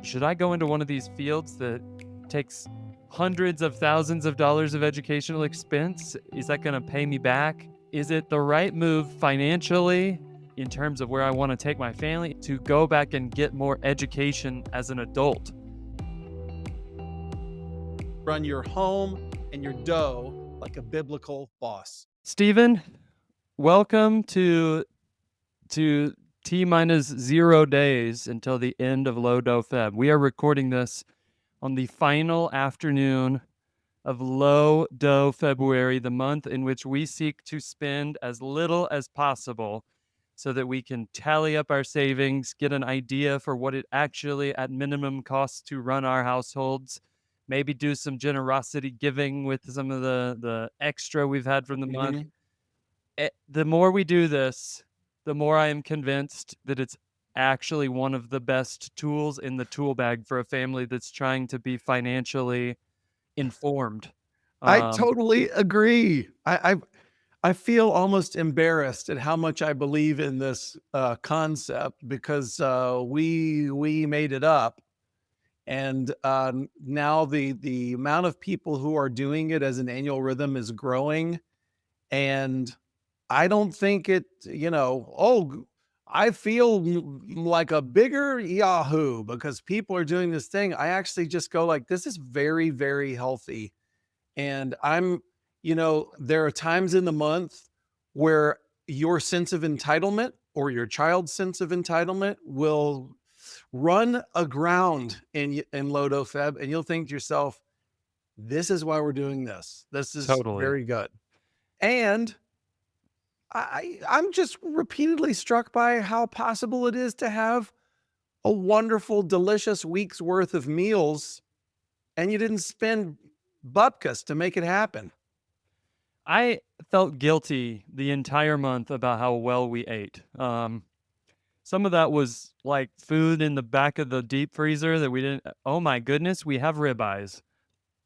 Should I go into one of these fields that takes hundreds of thousands of dollars of educational expense? Is that going to pay me back? Is it the right move financially in terms of where I want to take my family to go back and get more education as an adult? Run your home and your dough like a biblical boss. Stephen, welcome to T minus 0 days until the end of LoDoFeb. We are recording this on the final afternoon of Low Dough February, the month in which we seek to spend as little as possible so that we can tally up our savings, get an idea for what it actually at minimum costs to run our households, maybe do some generosity giving with some of the extra we've had from the month. Mhm. The more we do this, the more I am convinced that it's actually one of the best tools in the tool bag for a family that's trying to be financially informed. I Um, totally agree. I feel almost embarrassed at how much I believe in this concept because we made it up, and now the amount of people who are doing it as an annual rhythm is growing, and I don't think it, I feel like a bigger Yahoo because people are doing this thing. I actually just go like, this is very, very healthy. And there are times in the month where your sense of entitlement or your child's sense of entitlement will run aground in LoDoFeb, and you'll think to yourself, this is why we're doing this. This is totally. very good. And I'm just repeatedly struck by how possible it is to have a wonderful, delicious week's worth of meals, and you didn't spend bupkis to make it happen. I felt guilty the entire month about how well we ate. Some of that was like food in the back of the deep freezer that we didn't. Oh my goodness, we have ribeyes.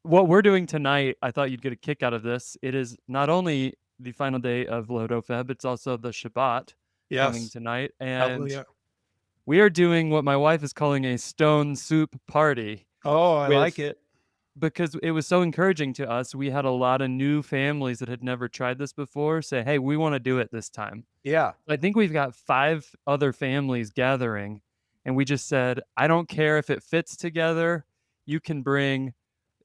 What we're doing tonight, I thought you'd get a kick out of this. It is not only the final day of LoDoFeb, it's also the Shabbat coming Yes. tonight. And Hallelujah. we are doing what my wife is calling a stone soup party Oh, I like with it. because it was so encouraging to us. We had a lot of new families that had never tried this before say, "Hey, we want to do it this time." Yeah. I think we've got 5 other families gathering, and we just said, "I don't care if it fits together. You can bring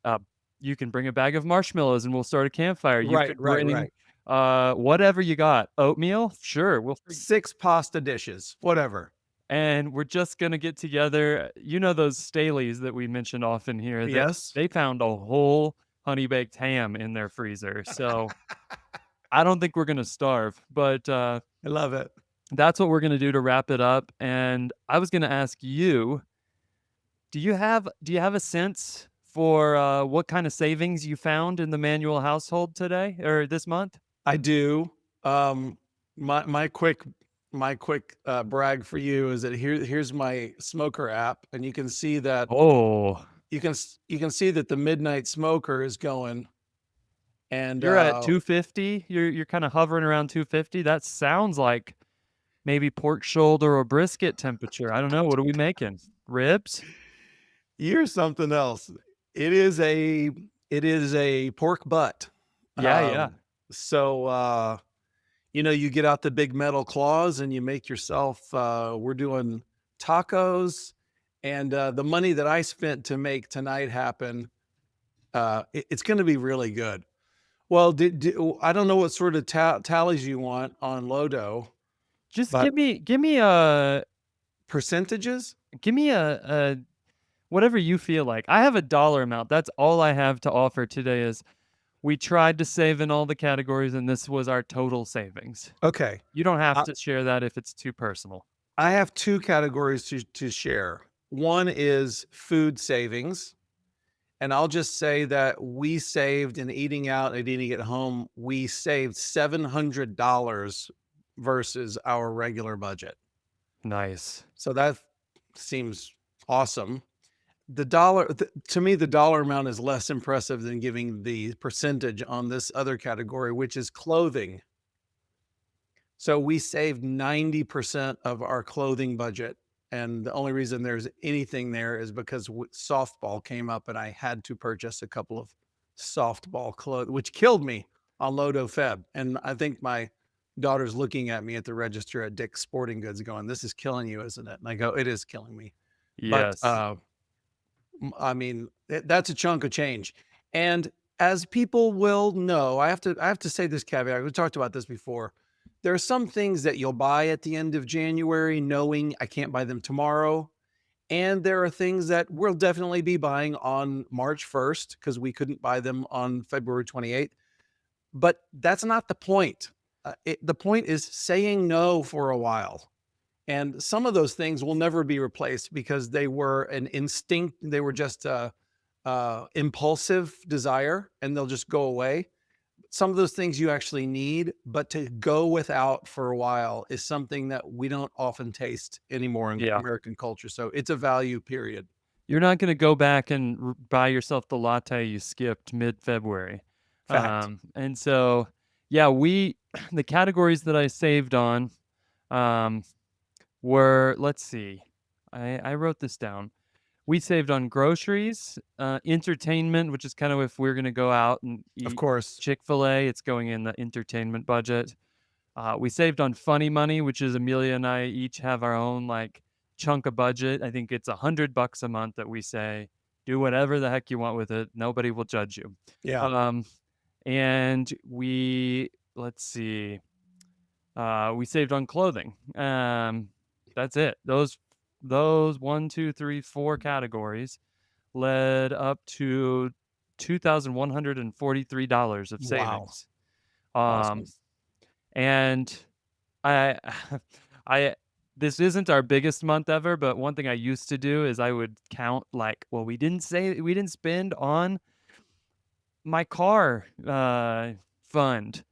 uh, you can bring a bag of marshmallows and we'll start a campfire. You Right, could right, bring right. whatever you got. Oatmeal? Sure, we'll 6 pasta dishes, whatever. and we're just gonna get together. You know those Staleys that we mention often here, that Yes. they found a whole honey baked ham in their freezer. So I don't think we're gonna starve, but I love it. that's what we're gonna do to wrap it up. And I was gonna ask you, do you have a sense for what kind of savings you found in the manual household today or this month? I do. Um, my quick brag for you is that here's my smoker app, and you can see that Oh, you can see that the midnight smoker is going, and you're at 250. You're kind of hovering around 250. That sounds like maybe pork shoulder or brisket temperature. I don't know. What are we making? Ribs? here's something else. It is a it is a pork butt. Yeah, yeah. So you get out the big metal claws and you make yourself. We're doing tacos, and the money that I spent to make tonight happen, it's going to be really good. Well, I don't know what sort of tallies you want on Lodo, Just but percentages. give me a whatever you feel like. I have a dollar amount. That's all I have to offer today is we tried to save in all the categories and this was our total savings. Okay, You don't have I, to share that if it's too personal. I have two categories to share. One is food savings. And I'll just say that we saved in eating out and eating at home, we saved $700 versus our regular budget. Nice. So that seems awesome. To me, the dollar amount is less impressive than giving the percentage on this other category, which is clothing. So we saved 90% of our clothing budget And the only reason there's anything there is because softball came up and I had to purchase a couple of softball clothes, which killed me on LoDoFeb. And I think my daughter's looking at me at the register at Dick's Sporting Goods going, "This is killing you, isn't it?" And I go, "It is killing me." But Yes. I mean, that's a chunk of change. And as people will know, I have to say this caveat. We talked about this before. There are some things that you'll buy at the end of January knowing I can't buy them tomorrow. And there are things that we'll definitely be buying on March 1st because we couldn't buy them on February 28th. But that's not the point. The point is saying no for a while. And some of those things will never be replaced because they were an instinct. They were just a impulsive desire, and they'll just go away. Some of those things you actually need, but to go without for a while is something that we don't often taste anymore in Yeah. American culture. So it's a value period. You're not gonna go back and buy yourself the latte you skipped mid-February. Fact. And so, yeah, we the categories that I saved on, um, were let's see. I wrote this down. We saved on groceries, entertainment, which is kind of if we're gonna go out and Of eat course. Chick-fil-A, it's going in the entertainment budget. We saved on funny money, which is Amelia and I each have our own like chunk of budget. I think it's $100 a month that we say, do whatever the heck you want with it. Nobody will judge you. Yeah. Um, and let's see, we saved on clothing. That's it. Those one, two, three, four categories led up to $2,143 of Wow. savings. Um, Awesome. and I I this isn't our biggest month ever, but one thing I used to do is I would count like, well, we didn't spend on my car fund.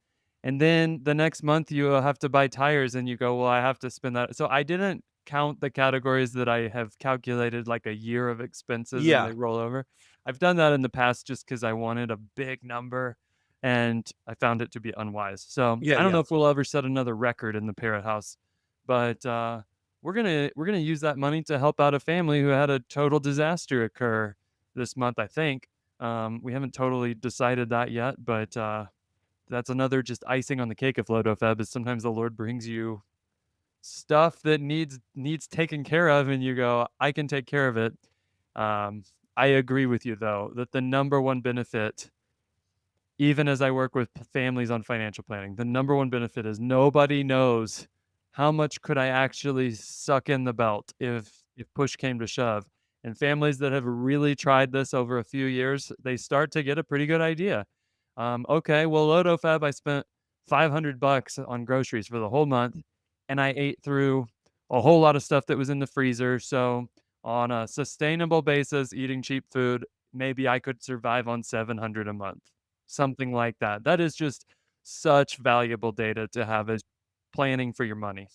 And then the next month you have to buy tires and you go, well, I have to spend that. So I didn't count the categories that I have calculated like a year of expenses and Yeah. they roll over. I've done that in the past just because I wanted a big number and I found it to be unwise. So Yeah. I don't know Yeah. if we'll ever set another record in the parrot house, but we're gonna use that money to help out a family who had a total disaster occur this month, I think. We haven't totally decided that yet, but that's another just icing on the cake of LoDoFeb is sometimes the Lord brings you stuff that needs taken care of, and you go, I can take care of it. Um, I agree with you though that the number one benefit, even as I work with families on financial planning, the number one benefit is nobody knows how much could I actually suck in the belt if push came to shove. And families that have really tried this over a few years, they start to get a pretty good idea. Okay, well, LoDoFab, I spent $500 on groceries for the whole month, and I ate through a whole lot of stuff that was in the freezer. So, on a sustainable basis, eating cheap food, maybe I could survive on 700 a month, something like that. That is just such valuable data to have as planning for your money.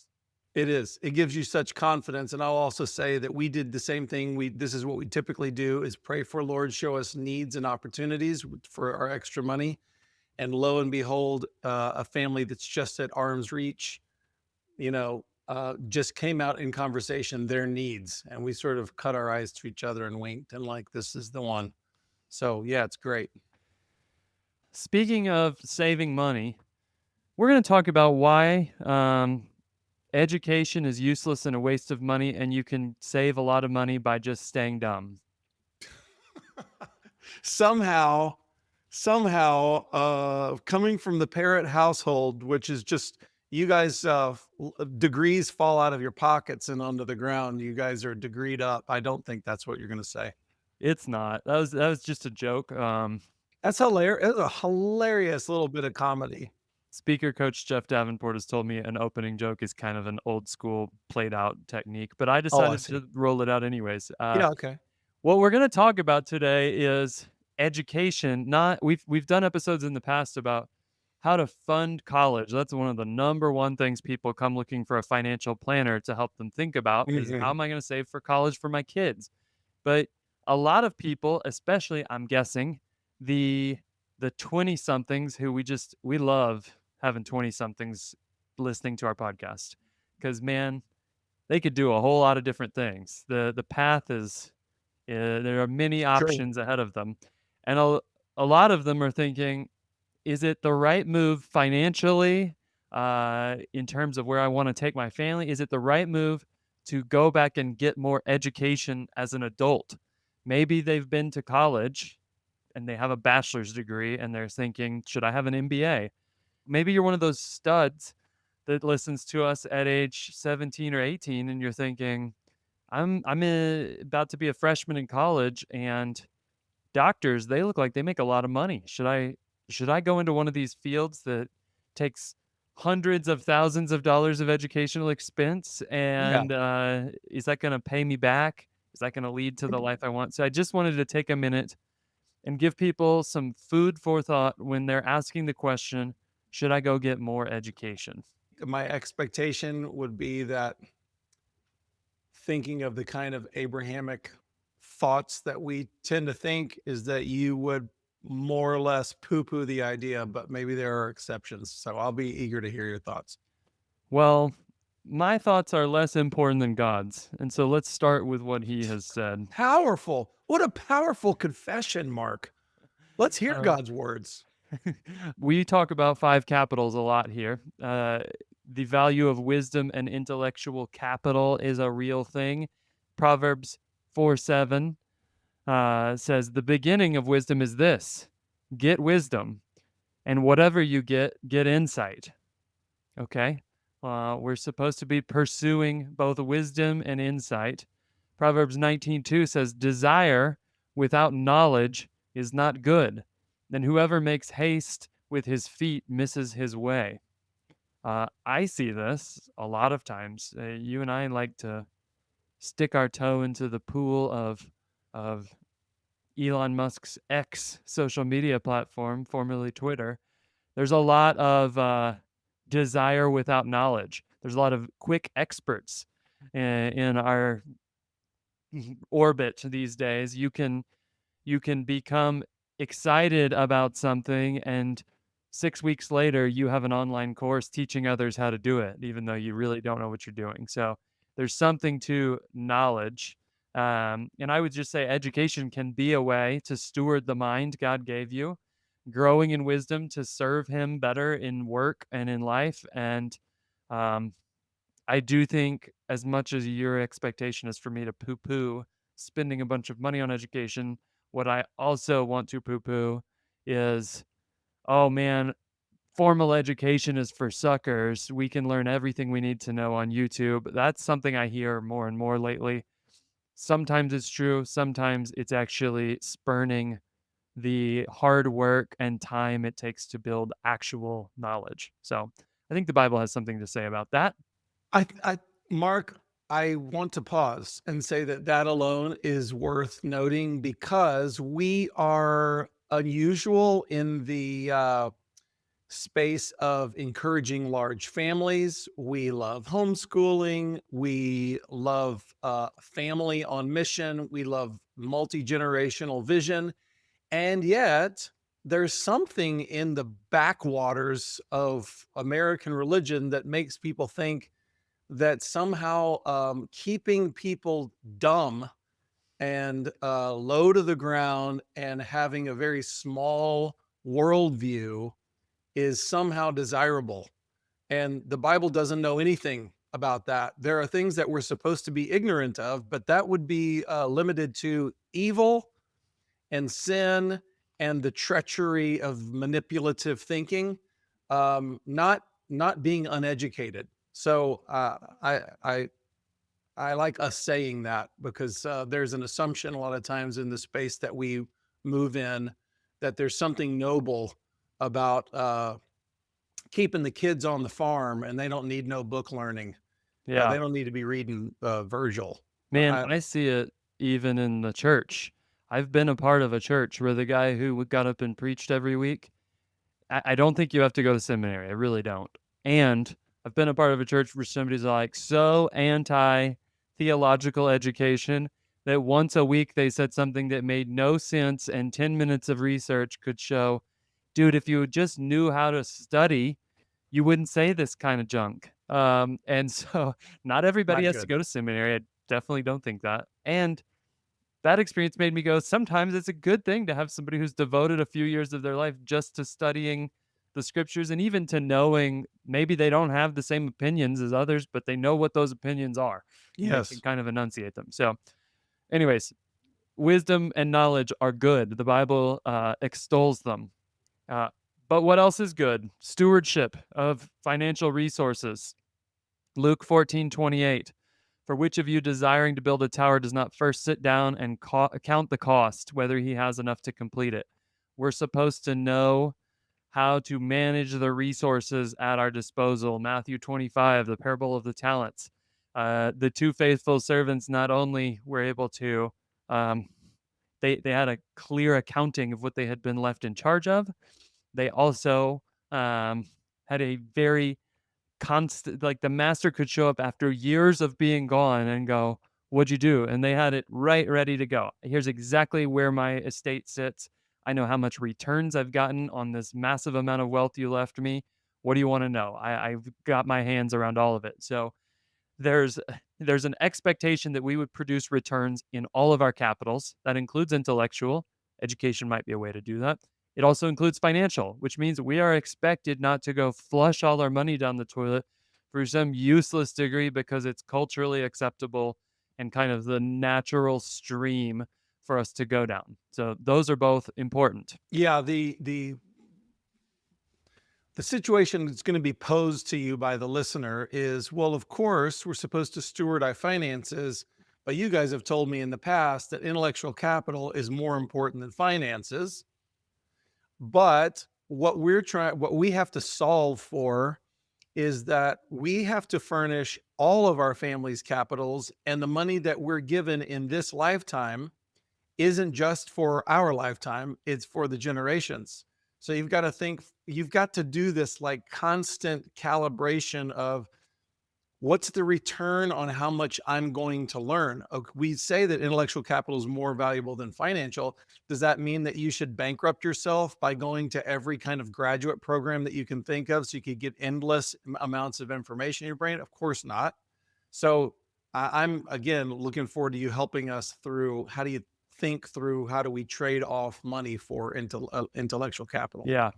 It is. It gives you such confidence, and I'll also say that we did the same thing. This is what we typically do: is pray for Lord, show us needs and opportunities for our extra money. And lo and behold, a family that's just at arm's reach, just came out in conversation their needs, and we sort of cut our eyes to each other and winked, and like this is the one. So yeah, it's great. Speaking of saving money, we're going to talk about why education is useless and a waste of money, and you can save a lot of money by just staying dumb. somehow, coming from the parrot household, which is just you guys, degrees fall out of your pockets and onto the ground. You guys are degreed up. I don't think that's what you're going to say. It's not. That was just a joke. That's hilarious. It's a hilarious little bit of comedy. Speaker coach Jeff Davenport has told me an opening joke is kind of an old school played out technique, but I Oh, I decided see. to roll it out anyways. Yeah. Okay. What we're going to talk about today is education. Not we've done episodes in the past about how to fund college. That's one of the number one things people come looking for a financial planner to help them think about is how Mhm. am I going to save for college for my kids? But a lot of people, especially I'm guessing the the 20 somethings who we love having 20 somethings listening to our podcast cuz man, they could do a whole lot of different things. The path is there are many True. options ahead of them, and a lot of them are thinking, is it the right move financially, in terms of where I wanna take my family? Is it the right move to go back and get more education as an adult? Maybe they've been to college and they have a bachelor's degree and they're thinking, "Should I have an MBA?" Maybe you're one of those studs that listens to us at age 17 or 18 and you're thinking, about to be a freshman in college and doctors, they look like they make a lot of money. Should I go into one of these fields that takes hundreds of thousands of dollars of educational expense, Yeah. and, is that gonna pay me back? Is that gonna lead to the life I want? So I just wanted to take a minute and give people some food for thought when they're asking the question, "Should I go get more education?" My expectation would be that thinking of the kind of Abrahamic thoughts that we tend to think is that you would more or less poo-poo the idea, but maybe there are exceptions. So I'll be eager to hear your thoughts. Well, my thoughts are less important than God's, and so let's start with what he has said. Powerful. What a powerful confession, Mark. Let's hear Uh, God's words. we talk about five capitals a lot here. The value of wisdom and intellectual capital is a real thing. Proverbs 4:7 says, "The beginning of wisdom is this: get wisdom, and whatever you get insight." Okay? We're supposed to be pursuing both wisdom and insight. Proverbs 19:2 says, "Desire without knowledge is not good. Then whoever makes haste with his feet misses his way." I see this a lot of times. You and I like to stick our toe into the pool of Elon Musk's X social media platform, formerly Twitter. There's a lot of desire without knowledge. There's a lot of quick experts in our orbit these days. You can become excited about something, and 6 weeks later, you have an online course teaching others how to do it, even though you really don't know what you're doing. So there's something to knowledge. And I would just say education can be a way to steward the mind God gave you, growing in wisdom to serve Him better in work and in life. And um, I do think, as much as your expectation is for me to poo poo spending a bunch of money on education, what I also want to poo poo is, oh man, formal education is for suckers. We can learn everything we need to know on YouTube. That's something I hear more and more lately. Sometimes it's true, sometimes it's actually spurning the hard work and time it takes to build actual knowledge. So I think the Bible has something to say about that. Mark, I want to pause and say that that alone is worth noting because we are unusual in the space of encouraging large families. We love homeschooling. We love family on mission. We love multi generational vision. And yet, there's something in the backwaters of American religion that makes people think that somehow keeping people dumb and low to the ground and having a very small worldview is somehow desirable. And the Bible doesn't know anything about that. There are things that we're supposed to be ignorant of, but that would be limited to evil and sin and the treachery of manipulative thinking, not being uneducated. So I like us saying that because there's an assumption a lot of times in the space that we move in that there's something noble about keeping the kids on the farm and they don't need no book learning. Yeah. They don't need to be reading Virgil. Man, I, I see it even in the church. I've been a part of a church where the guy who got up and preached every week, I don't think you have to go to seminary. I really don't. And I've been a part of a church where somebody's like so anti theological education that once a week they said something that made no sense, and 10 minutes of research could show, dude, if you just knew how to study, you wouldn't say this kind of junk. And so not everybody Not has to good. go to seminary. I definitely don't think that. And that experience made me go, sometimes it's a good thing to have somebody who's devoted a few years of their life just to studying the scriptures and even to knowing maybe they don't have the same opinions as others, but they know what those opinions are and they can Yes. kind of enunciate them. So, anyways, wisdom and knowledge are good. The Bible extols them. Uh, but what else is good? Stewardship of financial resources. Luke 14:28. For which of you desiring to build a tower does not first sit down and count the cost, whether he has enough to complete it? We're supposed to know how to manage the resources at our disposal. Matthew 25, the parable of the talents. The two faithful servants not only were able to, um, they had a clear accounting of what they had been left in charge of. They also had a very constant, like the master could show up after years of being gone and go, "What'd you do?" And they had it right ready to go. Here's exactly where my estate sits. I know how much returns I've gotten on this massive amount of wealth you left me. What do you want to know? I've got my hands around all of it. So there's there's an expectation that we would produce returns in all of our capitals. That includes intellectual. Education might be a way to do that. It also includes financial, which means we are expected not to go flush all our money down the toilet for some useless degree because it's culturally acceptable and kind of the natural stream for us to go down. So those are both important. Yeah, the situation that's going to be posed to you by the listener is, well, of course, we're supposed to steward our finances, but you guys have told me in the past that intellectual capital is more important than finances. But what we have to solve for is that we have to furnish all of our family's capitals, and the money that we're given in this lifetime isn't just for our lifetime, it's for the generations. So you've got to do this like constant calibration of what's the return on how much I'm going to learn. We say that intellectual capital is more valuable than financial. Does that mean that you should bankrupt yourself by going to every kind of graduate program that you can think of so you could get endless amounts of information in your brain? Of course not. So I'm again looking forward to you helping us through how do you think through how do we trade off money for intellectual capital? Yeah.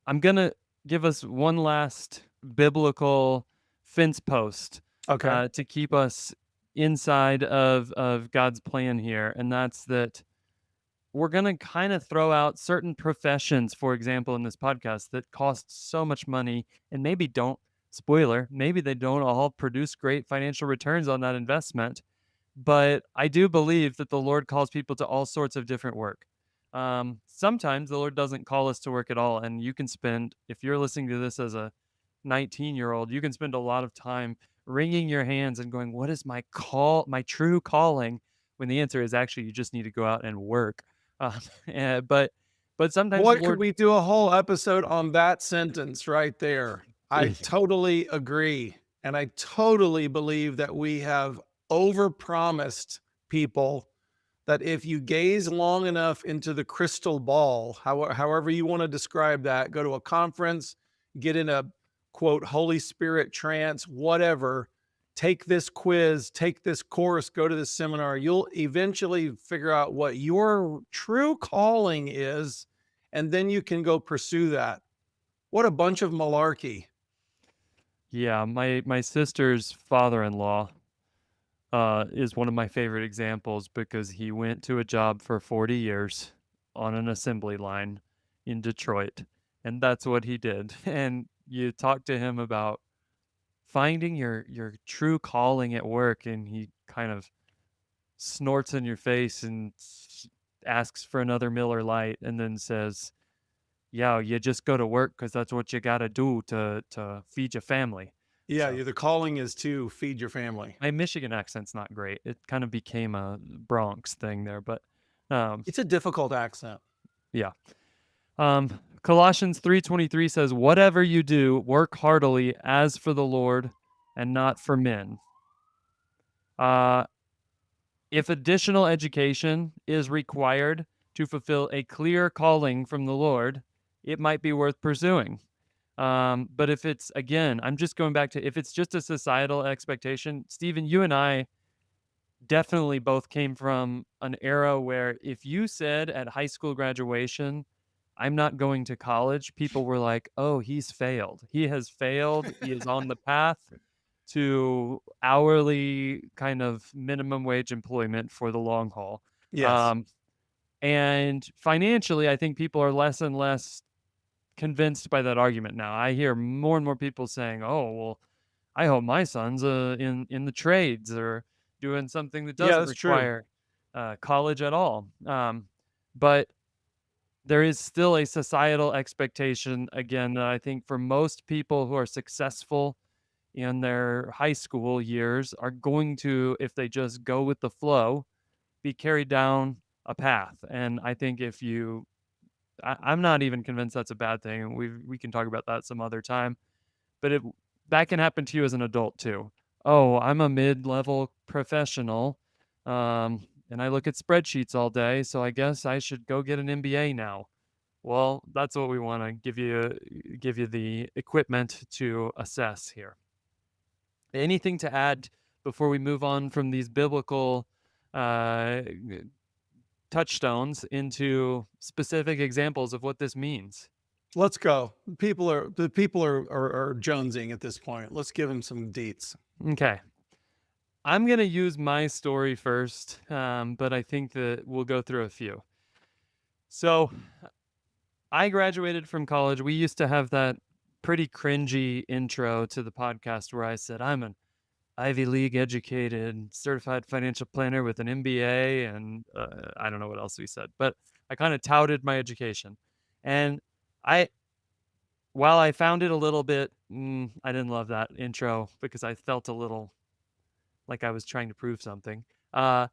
I'm going to give us one last biblical fence post Okay. to keep us inside of God's plan here. And that's that we're going to kind of throw out certain professions, for example, in this podcast that cost so much money and maybe don't, spoiler, maybe they don't all produce great financial returns on that investment. But I do believe that the Lord calls people to all sorts of different work. Sometimes the Lord doesn't call us to work at all. And you can spend, if you're listening to this as a 19-year-old, you can spend a lot of time wringing your hands and going, "What is my call, my true calling?" When the answer is actually you just need to go out and work. Uh, but sometimes the Boy, could Lord, we do a whole episode on that sentence right there. I totally agree. And I totally believe that we have overpromised people that if you gaze long enough into the crystal ball, however you want to describe that, go to a conference, get in a quote, Holy Spirit trance, whatever, take this quiz, take this course, go to this seminar, you'll eventually figure out what your true calling is, and then you can go pursue that. What a bunch of malarkey. yeah, my sister's father-in-law is one of my favorite examples because he went to a job for 40 years on an assembly line in Detroit, and that's what he did. And you talk to him about finding your true calling at work, and he kind of snorts in your face and asks for another Miller Lite, and then says, "Yeah, you just go to work because that's what you got to do to feed your family." Yeah, So the calling is to feed your family. my Michigan accent's not great. It kind of became a Bronx thing there, but um, It's a difficult accent. yeah. Colossians 3:23 says, "Whatever you do, work heartily as for the Lord and not for men." Uh, if additional education is required to fulfill a clear calling from the Lord, it might be worth pursuing. But if it's again, I'm just going back to if it's just a societal expectation, Stephen, you and I definitely both came from an era where if you said at high school graduation, "I'm not going to college," people were like, "Oh, he's failed. He has failed. He is on the path to hourly kind of minimum wage employment for the long haul." Yes. Um, and financially, I think people are less and less convinced by that argument now. I hear more and more people saying, "Oh, well, I hope my son's, in the trades or doing something that Yeah, doesn't that's true. require, college at all." But there is still a societal expectation, again, that I think for most people who are successful in their high school years are going to, if they just go with the flow, be carried down a path. And I think if you I'm not even convinced that's a bad thing. We can talk about that some other time. But that can happen to you as an adult too. Oh, I'm a mid-level professional, and I look at spreadsheets all day, so I guess I should go get an MBA now. Well, that's what we want to give you the equipment to assess here. Anything to add before we move on from these biblical uh, touchstones into specific examples of what this means? Let's go. The people are jonesing at this point. Let's give him some deets. Okay. I'm going to use my story first, but I think that we'll go through a few. So, I graduated from college. We used to have that pretty cringy intro to the podcast where I said, I'm an Ivy League educated certified financial planner with an MBA. And I don't know what else we said, but I kind of touted my education. And I, while I found it a little bit, I didn't love that intro because I felt a little like I was trying to prove something. Uh,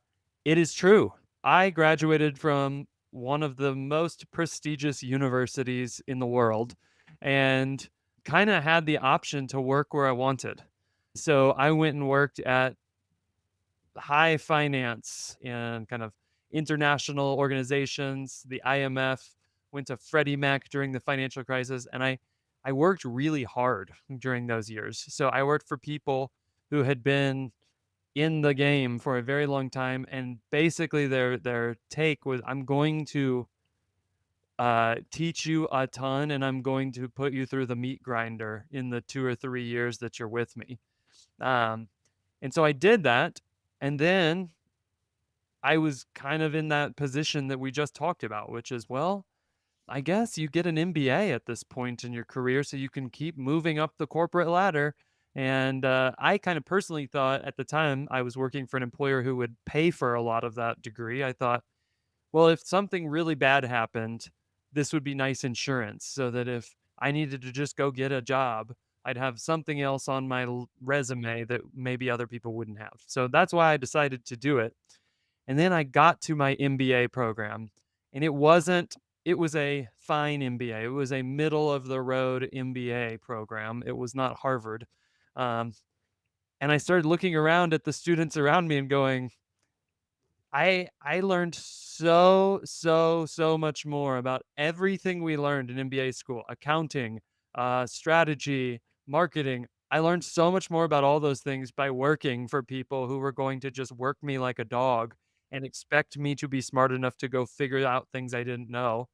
it is true. I graduated from one of the most prestigious universities in the world and kind of had the option to work where I wanted. So I went and worked at high finance and kind of international organizations, the IMF, went to Freddie Mac during the financial crisis, and I worked really hard during those years. So I worked for people who had been in the game for a very long time, and basically their take was, "I'm going to, teach you a ton, and I'm going to put you through the meat grinder in the 2 or 3 years that you're with me." Um, and so I did that, and then I was kind of in that position that we just talked about, which is, well, I guess you get an MBA at this point in your career so you can keep moving up the corporate ladder. And I kind of personally thought at the time I was working for an employer who would pay for a lot of that degree. I thought, well, if something really bad happened, this would be nice insurance so that if I needed to just go get a job, I'd have something else on my resume that maybe other people wouldn't have. So that's why I decided to do it. And then I got to my MBA program, and it was a fine MBA. It was a middle of the road MBA program. It was not Harvard. Um, and I started looking around at the students around me and going, I learned so much more about everything we learned in MBA school, accounting, strategy, marketing. I learned so much more about all those things by working for people who were going to just work me like a dog and expect me to be smart enough to go figure out things I didn't know.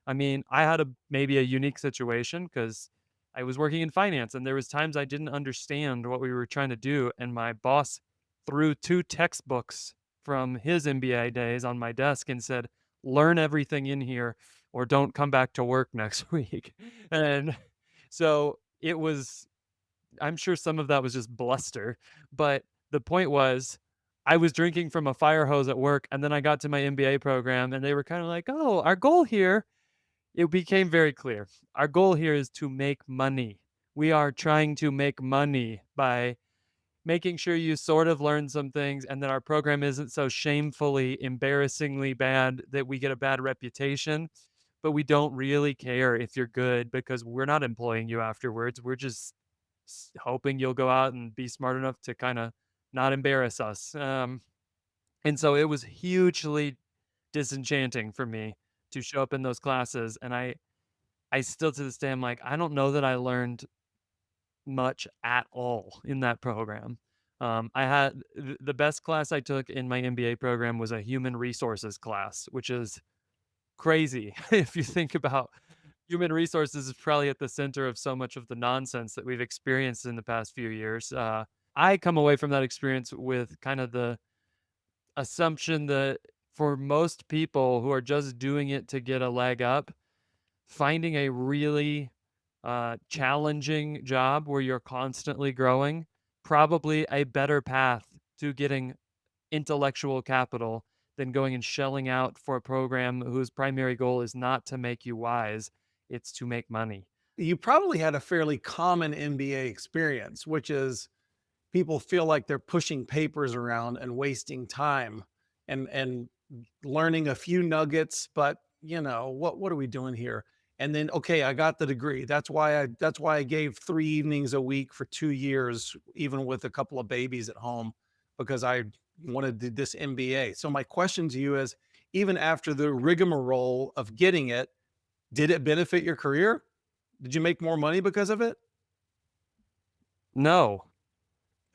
I mean, I had maybe a unique situation because I was working in finance and there was times I didn't understand what we were trying to do, and my boss threw 2 textbooks from his MBA days on my desk and said, "Learn everything in here or don't come back to work next week." And so it was, I'm sure some of that was just bluster, but the point was I was drinking from a fire hose at work, and then I got to my MBA program and they were kind of like, "Oh, our goal here," it became very clear. Our goal here is to make money. We are trying to make money by making sure you sort of learn some things and that our program isn't so shamefully, embarrassingly bad that we get a bad reputation. But we don't really care if you're good because we're not employing you afterwards. We're just hoping you'll go out and be smart enough to kind of not embarrass us. And so it was hugely disenchanting for me to show up in those classes, and I still to this day, I'm like, I don't know that I learned much at all in that program. I had the best class I took in my MBA program was a human resources class, which is crazy if you think about human resources is probably at the center of so much of the nonsense that we've experienced in the past few years. I come away from that experience with kind of the assumption that for most people who are just doing it to get a leg up, finding a really challenging job where you're constantly growing, probably a better path to getting intellectual capital than going and shelling out for a program whose primary goal is not to make you wise, it's to make money. You probably had a fairly common MBA experience, which is people feel like they're pushing papers around and wasting time and learning a few nuggets, but what are we doing here? And then okay, I got the degree. That's why I gave 3 evenings a week for 2 years, even with a couple of babies at home, because I wanted this MBA. So my question to you is, even after the rigmarole of getting it, did it benefit your career? Did you make more money because of it? No,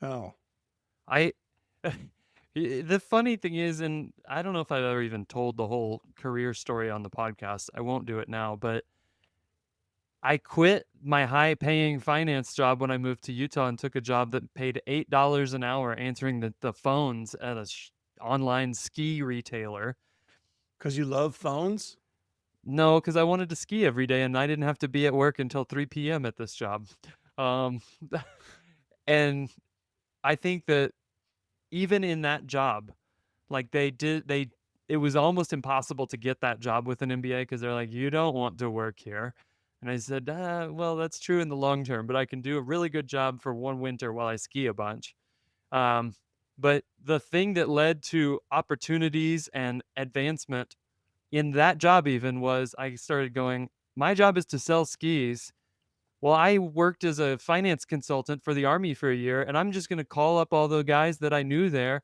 Oh, I. The funny thing is, and I don't know if I've ever even told the whole career story on the podcast. I won't do it now, but I quit my high paying finance job when I moved to Utah and took a job that paid $8 an hour answering the phones at a online ski retailer. because you love phones? No, because I wanted to ski every day and I didn't have to be at work until 3 p.m. at this job. Um, and I think that even in that job, like it was almost impossible to get that job with an MBA because they're like, you don't want to work here. And I said, well, that's true in the long term, but I can do a really good job for one winter while I ski a bunch. Um, but the thing that led to opportunities and advancement in that job even was I started going, my job is to sell skis. Well, I worked as a finance consultant for the Army for a year, and I'm just going to call up all the guys that I knew there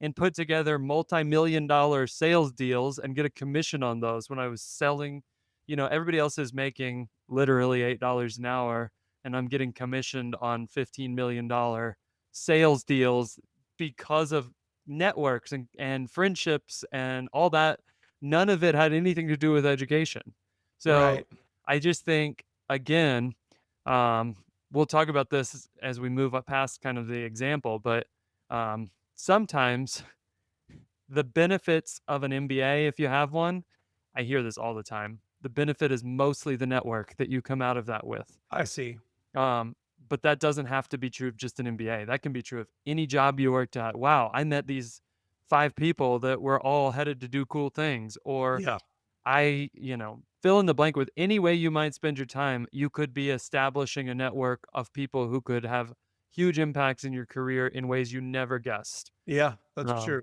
and put together multi-million-dollar sales deals and get a commission on those when I was selling. Everybody else is making literally $8 an hour, and I'm getting commissioned on $15 million sales deals because of networks and friendships and all that. None of it had anything to do with education. So Right. I just think, again, um, we'll talk about this as we move up past kind of the example, but sometimes the benefits of an MBA, if you have one, I hear this all the time. The benefit is mostly the network that you come out of that with. I see. Um, but that doesn't have to be true of just an MBA. That can be true of any job you worked at. Wow, I met these 5 people that were all headed to do cool things, or Yeah. fill in the blank with any way you might spend your time, you could be establishing a network of people who could have huge impacts in your career in ways you never guessed. Yeah, that's Um, true.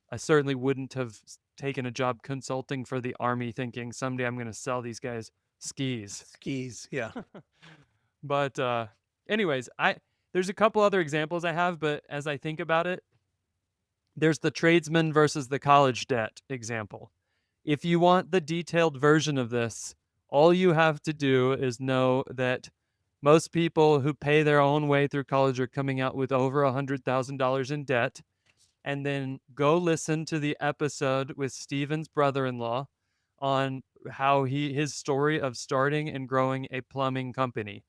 I certainly wouldn't have taken a job consulting for the Army thinking someday I'm going to sell these guys skis. Skis, yeah. But anyways, there's a couple other examples I have, but as I think about it, there's the tradesman versus the college debt example. If you want the detailed version of this, all you have to do is know that most people who pay their own way through college are coming out with over $100,000 in debt. And then go listen to the episode with Steven's brother-in-law on how his story of starting and growing a plumbing company.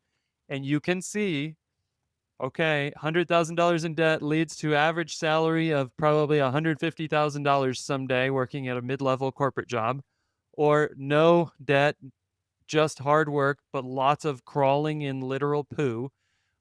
And you can see, okay, $100,000 in debt leads to average salary of probably $150,000 someday working at a mid-level corporate job, or no debt, just hard work, but lots of crawling in literal poo,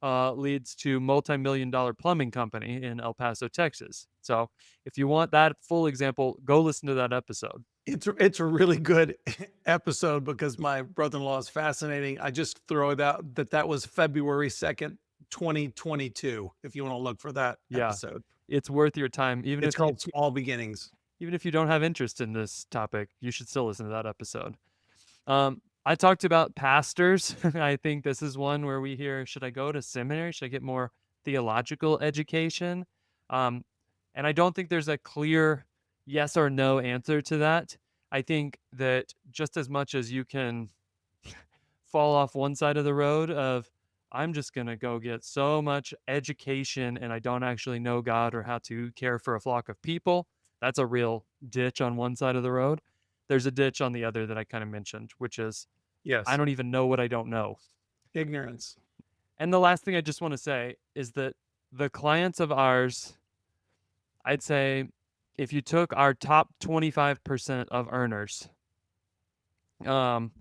leads to multi-million-dollar plumbing company in El Paso, Texas. So if you want that full example, go listen to that episode. It's a really good episode because my brother-in-law is fascinating. I just throw it out that was February 2nd, 2022, if you wanna look for that Yeah, episode. it's worth your time, It's called Small Beginnings. even if you don't have interest in this topic, you should still listen to that episode. I talked about pastors. I think this is one where we hear, should I go to seminary? Should I get more theological education? Um, and I don't think there's a clear yes or no answer to that. I think that just as much as you can fall off one side of the road of I'm just going to go get so much education and I don't actually know God or how to care for a flock of people. That's a real ditch on one side of the road. There's a ditch on the other that I kind of mentioned, which is I Yes. don't even know what I don't know. Ignorance. And the last thing I just want to say is that the clients of ours, I'd say if you took our top 25% of earners, um,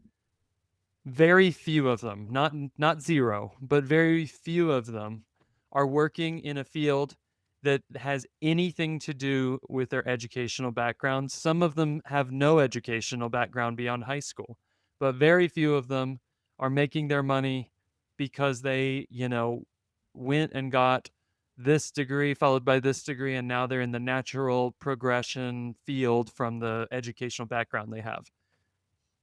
very few of them, not zero, but very few of them are working in a field that has anything to do with their educational background. Some of them have no educational background beyond high school, but very few of them are making their money because they, went and got this degree followed by this degree and now they're in the natural progression field from the educational background they have.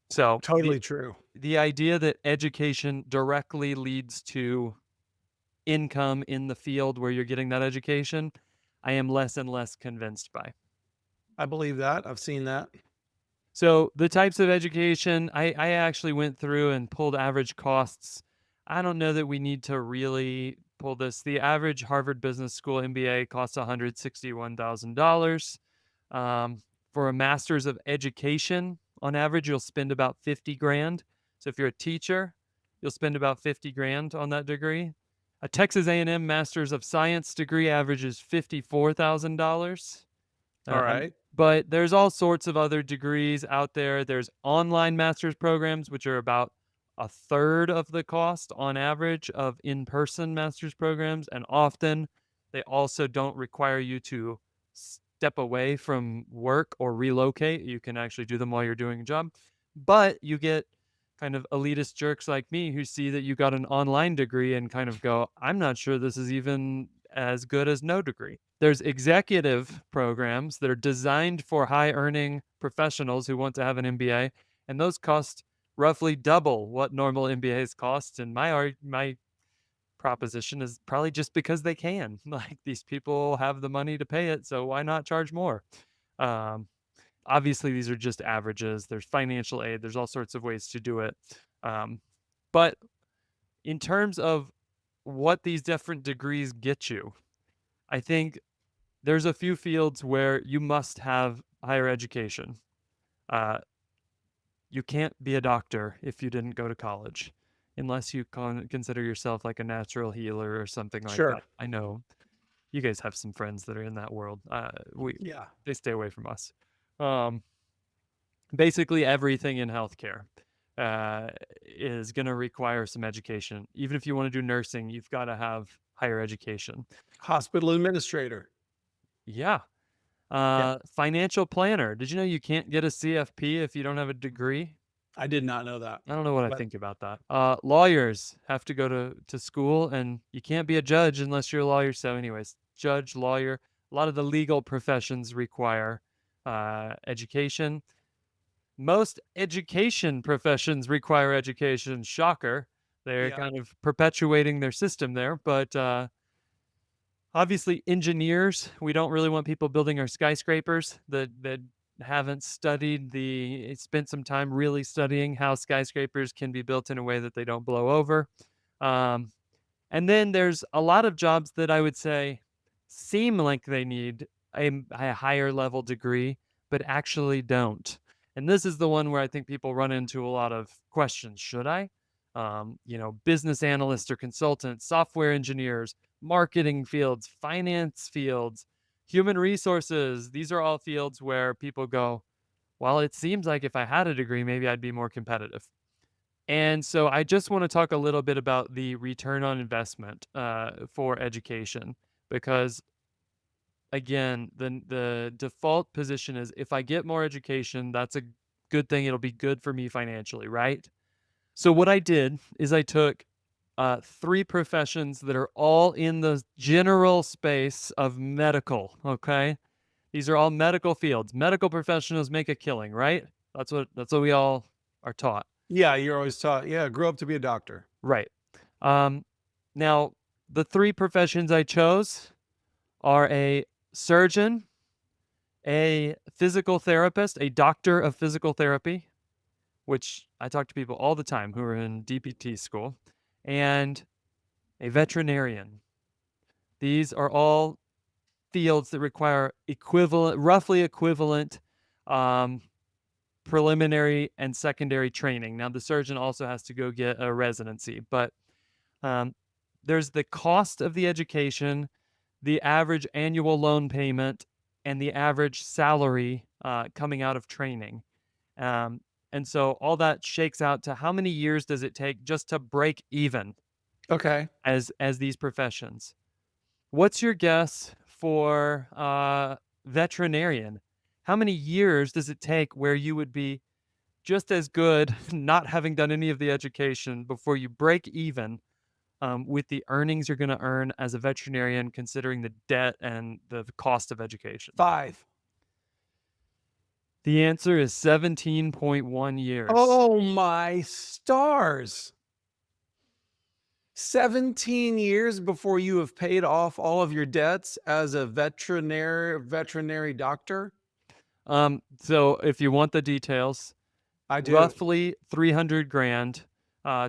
So, Totally true. the idea that education directly leads to income in the field where you're getting that education, I am less and less convinced by. I believe that. I've seen that. So, the types of education, I actually went through and pulled average costs. I don't know that we need to really pull this. The average Harvard Business School MBA costs $161,000. Um, for a master's of education, on average, you'll spend about 50 grand. So if you're a teacher, you'll spend about 50 grand on that degree. A Texas A&M Master's of Science degree averages $54,000. All Um, right. but there's all sorts of other degrees out there. There's online master's programs, which are about a third of the cost on average of in-person master's programs. And often they also don't require you to step away from work or relocate. You can actually do them while you're doing a job. But you get kind of elitist jerks like me who see that you got an online degree and kind of go, I'm not sure this is even as good as no degree. There's executive programs that are designed for high earning professionals who want to have an MBA, and those cost roughly double what normal MBAs cost. And my proposition is probably just because they can. Like these people have the money to pay it, so why not charge more? Um, Obviously, these are just averages. There's financial aid. There's all sorts of ways to do it. But in terms of what these different degrees get you, I think there's a few fields where you must have higher education. Uh, you can't be a doctor if you didn't go to college, unless you consider yourself like a natural healer or something like Sure. that. I know you guys have some friends that are in that world. We Yeah. They stay away from us. Um, Basically, everything in healthcare uh, is going to require some education. Even if you want to do nursing, you've got to have higher education. Hospital administrator. Yeah. Yeah. Financial planner. Did you know you can't get a CFP if you don't have a degree? I did not know that. I don't know what I But think about that. Lawyers have to go to school, and you can't be a judge unless you're a lawyer. So, anyways, judge, lawyer, a lot of the legal professions require education. Most education professions require education. Shocker. They're yeah. kind of perpetuating their system there, but obviously, engineers, we don't really want people building our skyscrapers that haven't spent some time really studying how skyscrapers can be built in a way that they don't blow over. Um, and then there's a lot of jobs that I would say seem like they need a higher level degree, but actually don't. And this is the one where I think people run into a lot of questions. Should I? Business analysts or consultants, software engineers, marketing fields, finance fields, human resources. These are all fields where people go, well, it seems like if I had a degree, maybe I'd be more competitive. And so I just want to talk a little bit about the return on investment for education because again, the default position is if I get more education, that's a good thing. It'll be good for me financially, right? So what I did is I took three professions that are all in the general space of medical. Okay, these are all medical fields. Medical professionals make a killing, right? That's what we all are taught. Yeah. You're always taught. Yeah. Grew up to be a doctor. Right. Um, Now, the three professions I chose are a surgeon, a physical therapist, a doctor of physical therapy, which I talk to people all the time who are in DPT school, and a veterinarian. These are all fields that require roughly equivalent um, preliminary and secondary training. Now, the surgeon also has to go get a residency, but um, there's the cost of the education, the average annual loan payment, and the average salary coming out of training. Um, and so all that shakes out to how many years does it take just to break even Okay. as these professions? What's your guess for veterinarian? How many years does it take where you would be just as good, not having done any of the education, before you break even with the earnings you're going to earn as a veterinarian, considering the debt and the cost of education? 5. The answer is 17.1 years. Oh my stars. 17 years before you have paid off all of your debts as a veterinary doctor? So if you want the details, I do. roughly 300 grand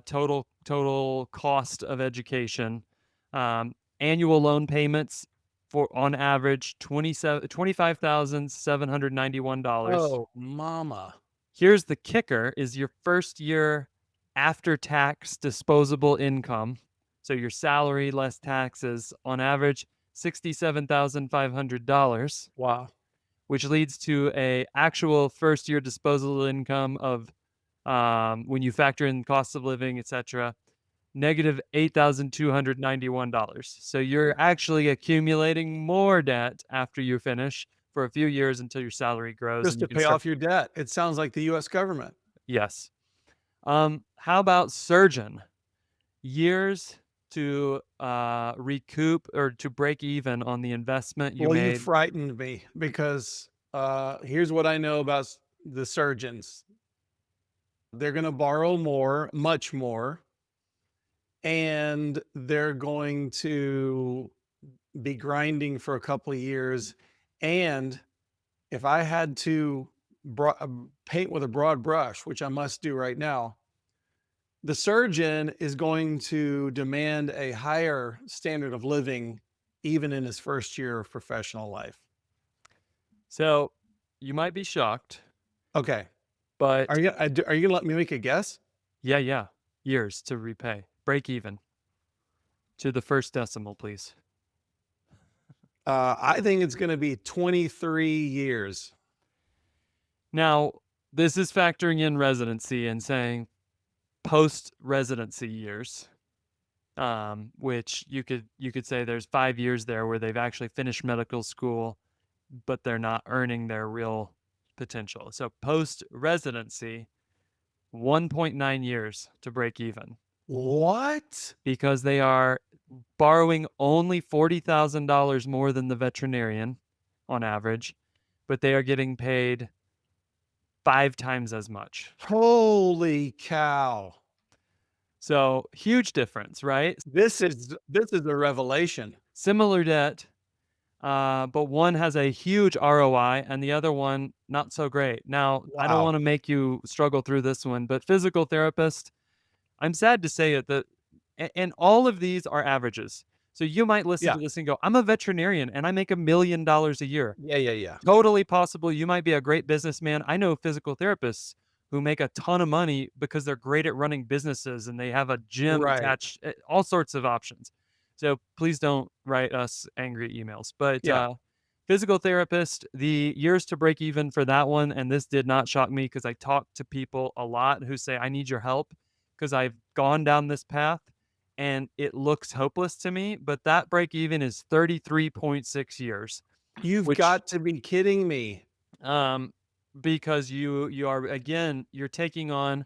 total cost of education. Annual loan payments for on average $25,791. Oh, mama. Here's the kicker is your first year after tax disposable income. So your salary less taxes on average $67,500, Wow. which leads to a actual first year disposable income of when you factor in cost of living, etc., negative $8,291. So you're actually accumulating more debt after you finish for a few years until your salary grows Just and you to can pay start. off your debt. It sounds like the US government. Yes. How about surgeon? Years to recoup or to break even on the investment you Well, you made. frightened me because here's what I know about the surgeons. They're going to borrow more, much more, and they're going to be grinding for a couple of years. And if I had to paint with a broad brush, which I must do right now, the surgeon is going to demand a higher standard of living even in his first year of professional life. So you might be shocked, Okay. but Are you gonna let me make a guess? yeah, yeah, years to repay, break even to the first decimal, please. I think it's gonna be 23 years. Now, this is factoring in residency and saying post residency years, which you could say there's 5 years there where they've actually finished medical school, but they're not earning their real potential. So post residency, 1.9 years to break even What? because they are borrowing only $40,000 more than the veterinarian on average, but they are getting paid 5 times as much. Holy cow. So huge difference, right? This is a revelation. Similar debt, but one has a huge ROI and the other one not so great. Now, I don't want Wow. to make you struggle through this one, but physical therapist, I'm sad to say it that and all of these are averages. So you might listen Yeah. to this and go, "I'm a veterinarian and I make $1 million a year." Yeah, yeah, yeah. Totally possible. You might be a great businessman. I know physical therapists who make a ton of money because they're great at running businesses and they have a gym Right. attached, all sorts of options. So please don't write us angry emails. But Yeah. physical therapist, the years to break even for that one, and this did not shock me because I talk to people a lot who say, I need your help because I've gone down this path and it looks hopeless to me. But that break even is 33.6 years, You've which got to be kidding me. um, because you are again you're taking on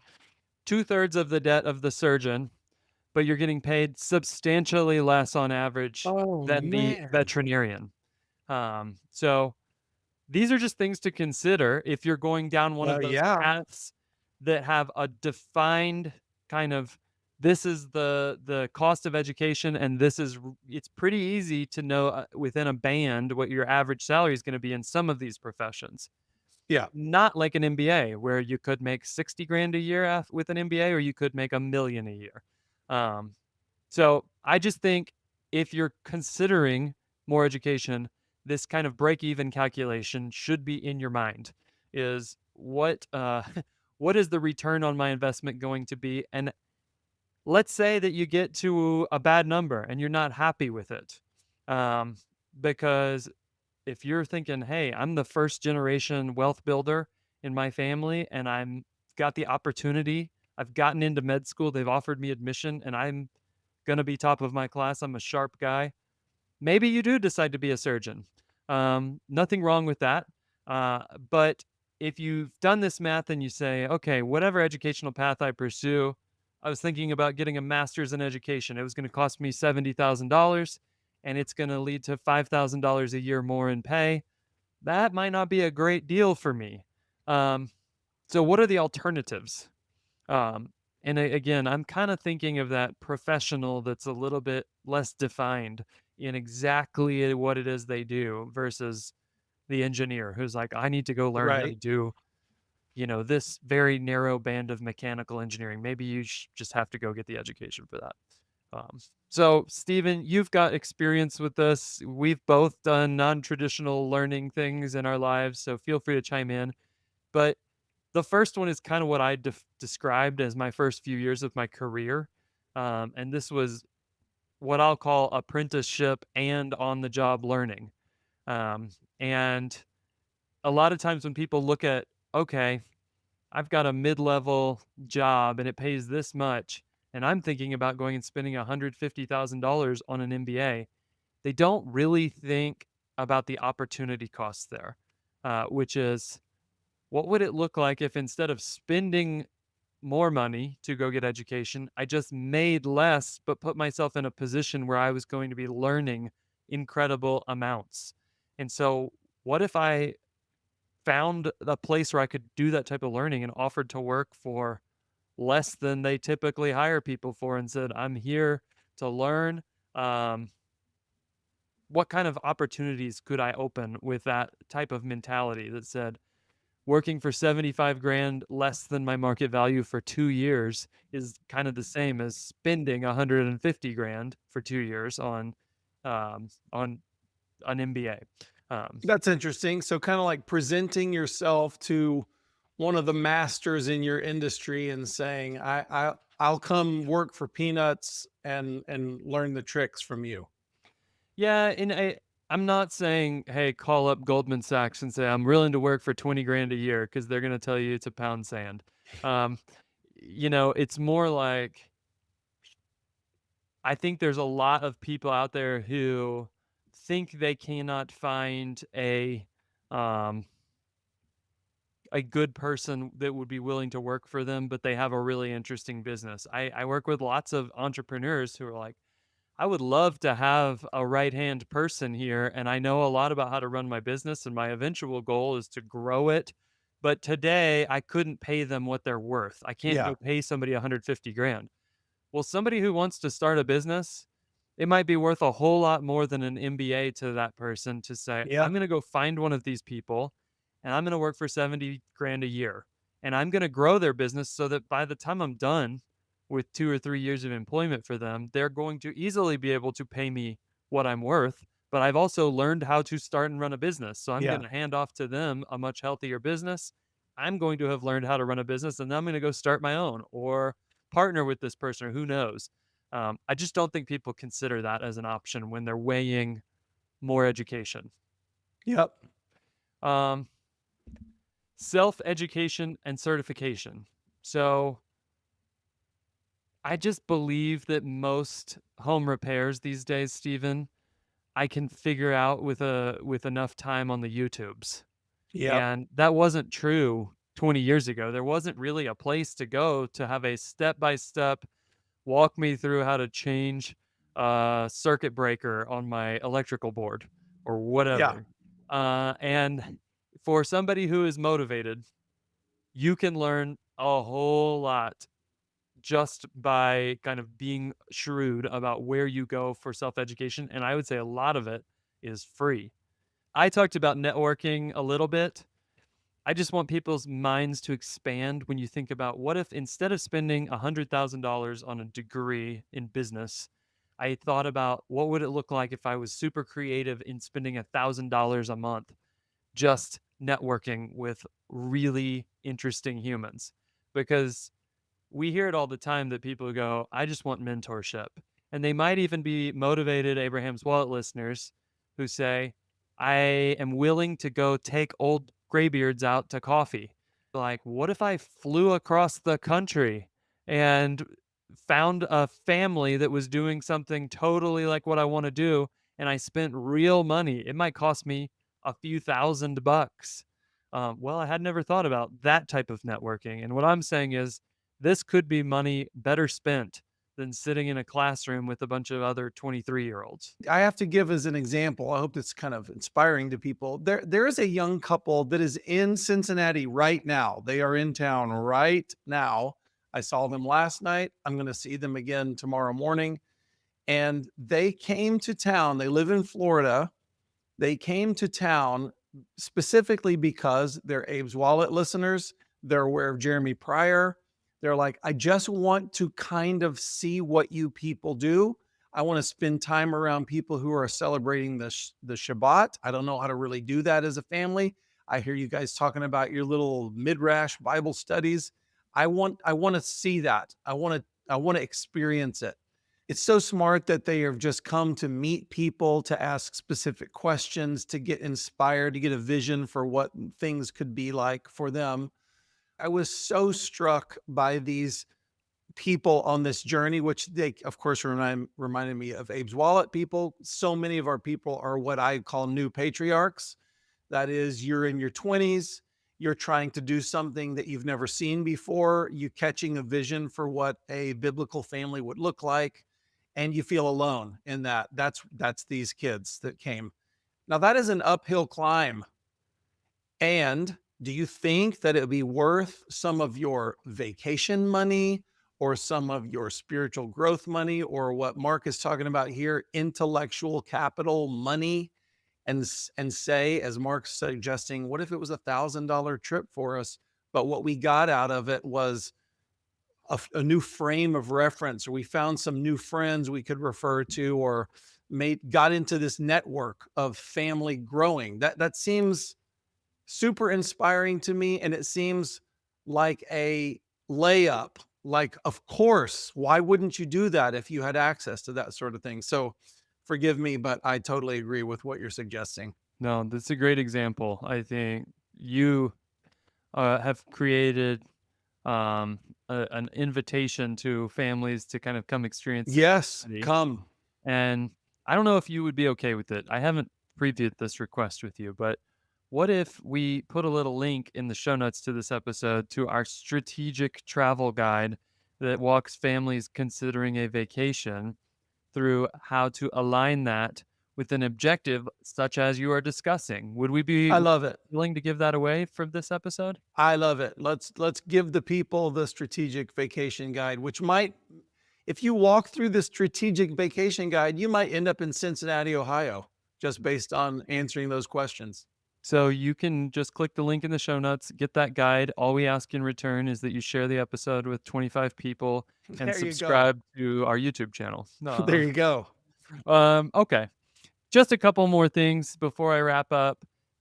2/3 of the debt of the surgeon, but you're getting paid substantially less on average Oh, than the man. veterinarian. So these are just things to consider if you're going down one of those Yeah. paths that have a defined kind of this is the cost of education and it's pretty easy to know within a band what your average salary is going to be in some of these professions. Yeah. Not like an MBA where you could make 60 grand a year with an MBA, or you could make a million a year. Um, so I just think if you're considering more education, this kind of break even calculation should be in your mind. Is what what is the return on my investment going to be? And let's say that you get to a bad number and you're not happy with it. Um, because if you're thinking, "Hey, I'm the first generation wealth builder in my family and I'm got the opportunity. I've gotten into med school, they've offered me admission and I'm gonna be top of my class. I'm a sharp guy." Maybe you do decide to be a surgeon. Nothing wrong with that. But if you've done this math and you say, okay, whatever educational path I pursue, I was thinking about getting a master's in education. It was going to cost me $70,000 and it's going to lead to $5,000 a year more in pay. That might not be a great deal for me. Um, so, what are the alternatives? Again, I'm kind of thinking of that professional that's a little bit less defined in exactly what it is they do versus the engineer who's like, I need to go learn how to Right. do, this very narrow band of mechanical engineering. Maybe you just have to go get the education for that. So, Stephen, you've got experience with this. We've both done non traditional learning things in our lives. So, feel free to chime in. But the first one is kind of what I described as my first few years of my career. And this was what I'll call apprenticeship and on the job learning. And a lot of times when people look at, okay, I've got a mid level job and it pays this much, and I'm thinking about going and spending $150,000 on an MBA, they don't really think about the opportunity costs there, which is what would it look like if instead of spending more money to go get education, I just made less, but put myself in a position where I was going to be learning incredible amounts. And so, what if I found a place where I could do that type of learning and offered to work for less than they typically hire people for and said, I'm here to learn? Um, what kind of opportunities could I open with that type of mentality that said, working for 75 grand less than my market value for 2 years is kind of the same as spending 150 grand for 2 years on an MBA. Um, That's interesting. So kind of like presenting yourself to one of the masters in your industry and saying, I'll come work for peanuts and learn the tricks from you. yeah, and I'm not saying, "Hey, call up Goldman Sachs and say I'm willing to work for 20 grand a year," because they're gonna tell you it's a pound sand. Um, it's more like I think there's a lot of people out there who think they cannot find um, a good person that would be willing to work for them, but they have a really interesting business. I work with lots of entrepreneurs who are like, I would love to have a right hand person here, and I know a lot about how to run my business, and my eventual goal is to grow it. But today, I couldn't pay them what they're worth. I can't Yeah. go pay somebody 150 grand. Well, somebody who wants to start a business, it might be worth a whole lot more than an MBA to that person to say, Yeah. I'm going to go find one of these people and I'm going to work for 70 grand a year. And I'm going to grow their business so that by the time I'm done with 2 or 3 years of employment for them, they're going to easily be able to pay me what I'm worth. But I've also learned how to start and run a business. So I'm going Yeah. to hand off to them a much healthier business. I'm going to have learned how to run a business and then I'm going to go start my own or partner with this person or who knows. I just don't think people consider that as an option when they're weighing more education. Yep. Um, Self education and certification. So I just believe that most home repairs these days, Stephen, I can figure out with enough time on the YouTubes. Yep. And that wasn't true 20 years ago. There wasn't really a place to go to have a step by step walk me through how to change a circuit breaker on my electrical board or Yeah. whatever. And for somebody who is motivated, you can learn a whole lot just by kind of being shrewd about where you go for self education. And I would say a lot of it is free. I talked about networking a little bit. I just want people's minds to expand when you think about what if instead of spending $100,000 on a degree in business, I thought about what would it look like if I was super creative in spending $1,000 a month just networking with really interesting humans? Because we hear it all the time that people go, I just want mentorship. And they might even be motivated Abraham's Wallet listeners who say, I am willing to go take old graybeards out to coffee. Like, what if I flew across the country and found a family that was doing something totally like what I want to do and I spent real money? It might cost me a few $1,000s. Well, I had never thought about that type of networking. And what I'm saying is, this could be money better spent than sitting in a classroom with a bunch of other 23-year-olds. I have to give as an example. I hope it's kind of inspiring to people. There is a young couple that is in Cincinnati right now. They are in town right now. I saw them last night. I'm going to see them again tomorrow morning. And they came to town. They live in Florida. They came to town specifically because they're Abe's Wallet listeners. They're aware of Jeremy Pryor. They're like, I just want to kind of see what you people do. I want to spend time around people who are celebrating the Shabbat. I don't know how to really do that as a family. I hear you guys talking about your little midrash Bible studies. I want to see that. I want to experience it. It's so smart that they have just come to meet people, to ask specific questions, to get inspired, to get a vision for what things could be like for them. I was so struck by these people on this journey, which they, of course, reminded me of Abe's Wallet people. So many of our people are what I call new patriarchs. That is, you're in your 20s, you're trying to do something that you've never seen before, you catching a vision for what a biblical family would look like, and you feel alone in that. That's these kids that came. Now that is an uphill climb. And do you think that it would be worth some of your vacation money or some of your spiritual growth money or what Mark is talking about here, intellectual capital money, and say, as Mark's suggesting, what if it was $1,000 trip for us, but what we got out of it was a new frame of reference, or we found some new friends we could refer to, or got into this network of family growing. That seems super inspiring to me, and it seems like a layup. Like, of course, why wouldn't you do that if you had access to that sort of thing? So forgive me, but I totally agree with what you're suggesting. No, that's a great example. I think you have created an invitation to families to kind of come experience Yes, Cincinnati. come. And I don't know if you would be okay with it. I haven't previewed this request with you, but what if we put a little link in the show notes to this episode to our strategic travel guide that walks families considering a vacation through how to align that with an objective such as you are discussing? Would we be I love it. willing to give that away for this episode? I love it. Let's give the people the strategic vacation guide, which might, if you walk through the strategic vacation guide, you might end up in Cincinnati, Ohio, just based on answering those questions. So you can just click the link in the show notes, get that guide. All we ask in return is that you share the episode with 25 people and There you go. subscribe to our YouTube channel. There you go. Okay. Just a couple more things before I wrap up.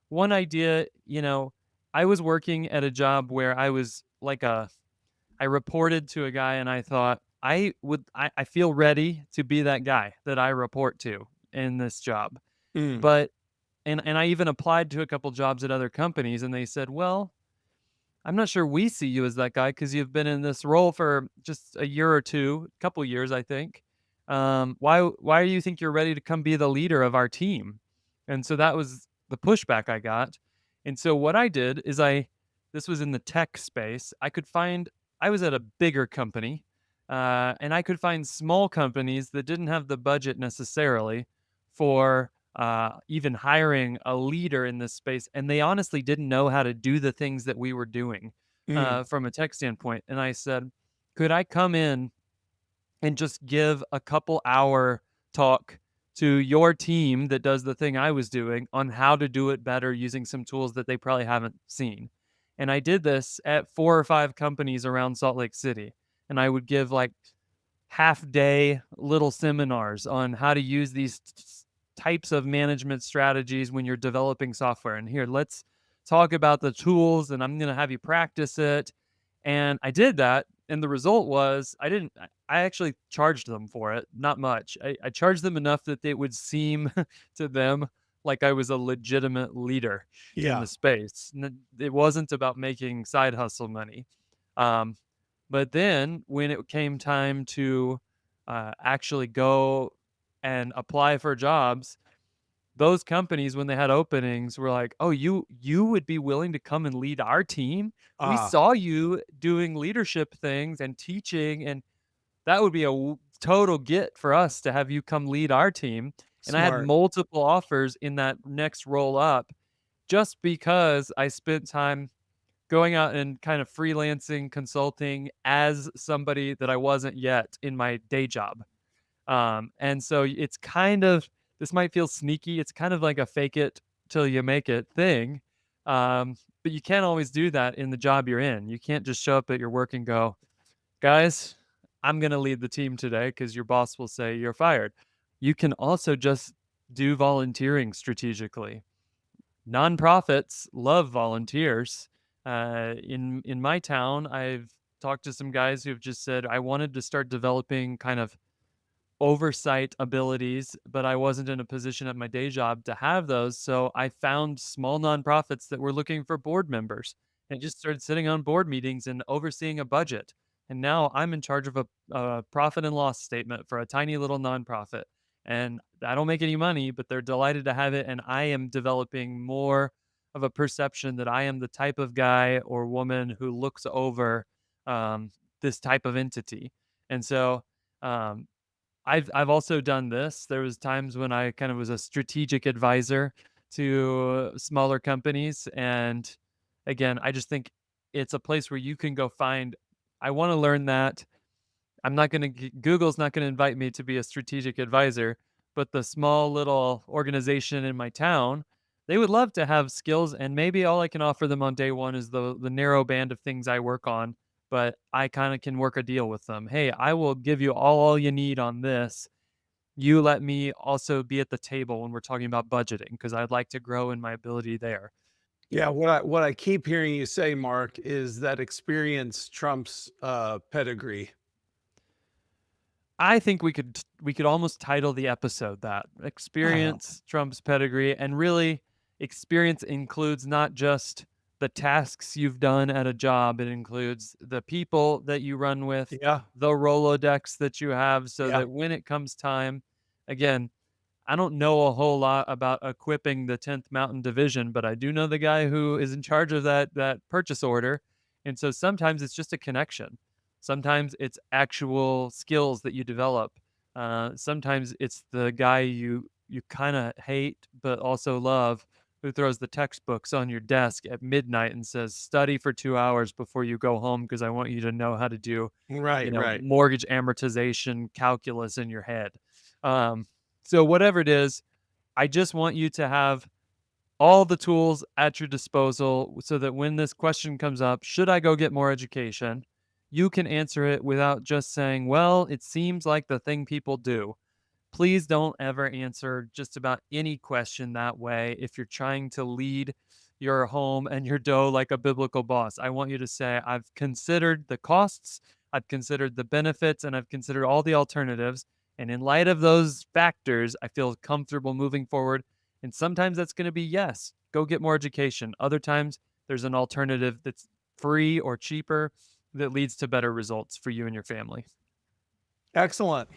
One idea, I was working at a job where I was like I reported to a guy and I thought I feel ready to be that guy that I report to in this job. Mm, But and I even applied to a couple jobs at other companies and they said, "Well, I'm not sure we see you as that guy because you've been in this role for just a year or two, couple years, I think. Why do you think you're ready to come be the leader of our team?" And so that was the pushback I got. And so what I did is this was in the tech space. I was at a bigger company, and I could find small companies that didn't have the budget necessarily for even hiring a leader in this space, and they honestly didn't know how to do the things that we were doing mm. from a tech standpoint. And I said, could I come in and just give a couple hour talk to your team that does the thing I was doing on how to do it better using some tools that they probably haven't seen? And I did this at 4 or 5 companies around Salt Lake City, and I would give, like, half-day little seminars on how to use these types of management strategies when you're developing software. And here, let's talk about the tools, and I'm gonna have you practice it. And I did that, and the result was I didn't I actually charged them for it, not much. I charged them enough that it would seem to them like I was a legitimate leader in Yeah. the space. It wasn't about making side hustle money. Um, but then when it came time to actually go and apply for jobs, those companies, when they had openings, were like, "Oh, you would be willing to come and lead our team? We Ah, saw you doing leadership things and teaching, and that would be a total get for us to have you come lead our team." And I had smart. multiple offers in that next roll up just because I spent time going out and kind of freelancing, consulting as somebody that I wasn't yet in my day job. And so it's kind of this might feel sneaky. It's kind of like a fake it till you make it thing. But you can't always do that in the job you're in. You can't just show up at your work and go, guys, I'm going to lead the team today because your boss will say you're fired. You can also just do volunteering strategically. Nonprofits love volunteers. In my town, I've talked to some guys who've just said I wanted to start developing kind of oversight abilities, but I wasn't in a position at my day job to have those. So I found small nonprofits that were looking for board members and just started sitting on board meetings and overseeing a budget. And now I'm in charge of a profit and loss statement for a tiny little nonprofit. And I don't make any money, but they're delighted to have it. And I am developing more of a perception that I am the type of guy or woman who looks over um, this type of entity. And so um, I've also done this. There was times when I kind of was a strategic advisor to smaller companies, and again, I just think it's a place where you can go find I wanna learn that. I'm not gonna Google's not gonna invite me to be a strategic advisor, but the small little organization in my town, they would love to have skills, and maybe all I can offer them on day 1 is the narrow band of things I work on, but I kinda can work a deal with them. "Hey, I will give you all you need on this. You let me also be at the table when we're talking about budgeting because 'cause I'd like to grow in my ability there." Yeah, what I keep hearing you say, Mark, is that experience trumps, pedigree. I think we could almost title the episode that, "Experience Trumps Pedigree," and really, experience includes not just the tasks you've done at a job, it includes the people that you run with, Yeah, the Rolodex that you have so yeah, that when it comes time again, I don't know a whole lot about equipping the 10th Mountain Division, but I do know the guy who is in charge of that purchase order. And so sometimes it's just a connection. Sometimes it's actual skills that you develop. Sometimes it's the guy you kind of hate but also love who throws the textbooks on your desk at midnight and says, "Study for 2 hours before you go home because I want you to know how to do, right, right. mortgage amortization calculus in your head." Um, so whatever it is, I just want you to have all the tools at your disposal so that when this question comes up, should I go get more education? You can answer it without just saying, well, it seems like the thing people do. Please don't ever answer just about any question that way if you're trying to lead your home and your dough like a biblical boss. I want you to say, I've considered the costs, I've considered the benefits, and I've considered all the alternatives. And in light of those factors, I feel comfortable moving forward. And sometimes that's going to be yes, go get more education. Other times, there's an alternative that's free or cheaper that leads to better results for you and your family. Excellent.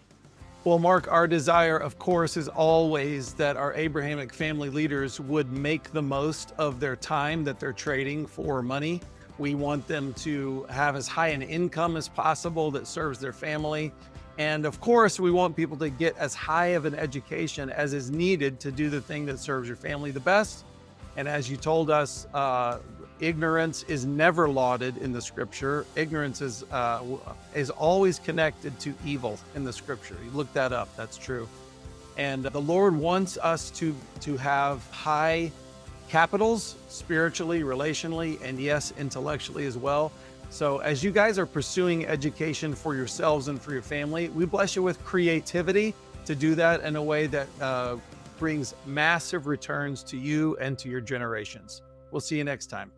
Well, Mark, our desire, of course, is always that our Abrahamic family leaders would make the most of their time that they're trading for money. We want them to have as high an income as possible that serves their family. And of course, we want people to get as high of an education as is needed to do the thing that serves your family the best. And as you told us, ignorance is never lauded in the scripture. Ignorance is always connected to evil in the scripture. You look that up, that's true. And the Lord wants us to have high capitals, spiritually, relationally, and yes, intellectually as well. So, as you guys are pursuing education for yourselves and for your family, we bless you with creativity to do that in a way that brings massive returns to you and to your generations. We'll see you next time.